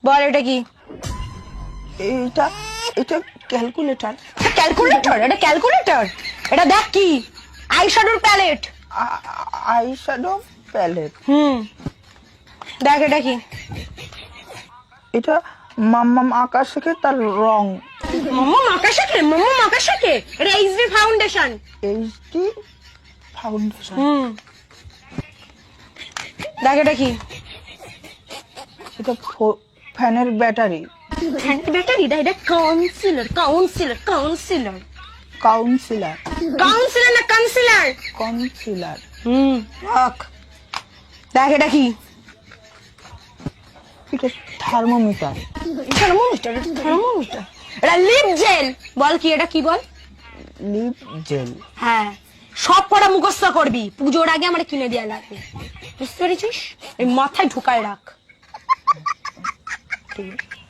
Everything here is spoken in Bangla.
বল এটা কি? এটা এটা ক্যালকুলেটর। ক্যালকুলেটর? এটা ক্যালকুলেটর? এটা দেখ কি, আইশ্যাডোর প্যালেট। Eyeshadow palette. দেখ এটা কি? এটা মাম্মাম আকাশ শেখে তার রং। মাম্মা আকাশকে, মাম্মা আকাশকে। এটা এইচডি ফাউন্ডেশন। HD foundation. দেখ এটা কি? এটা ফ্যানের ব্যাটারি। ফ্যানের ব্যাটারি? এটা councillor, councillor, councillor. Councillor. Councillor না কাউন্সিলর? কাউন্সিলর। দেখ এটা কি? এটা থার্মোমিটার। থার্মোমিটার? থার্মোমিটার? এটা লিপ জেল। বল কি এটা, কি বল? Lip gel. হ্যাঁ, সব পড়া মুখস্থ করবি, পুজোর আগে আমার কিনে দেওয়া লাগবে, বুঝতে পেরেছিস? এই মাথায় ঢুকায় রাখ। ঠিক আছে।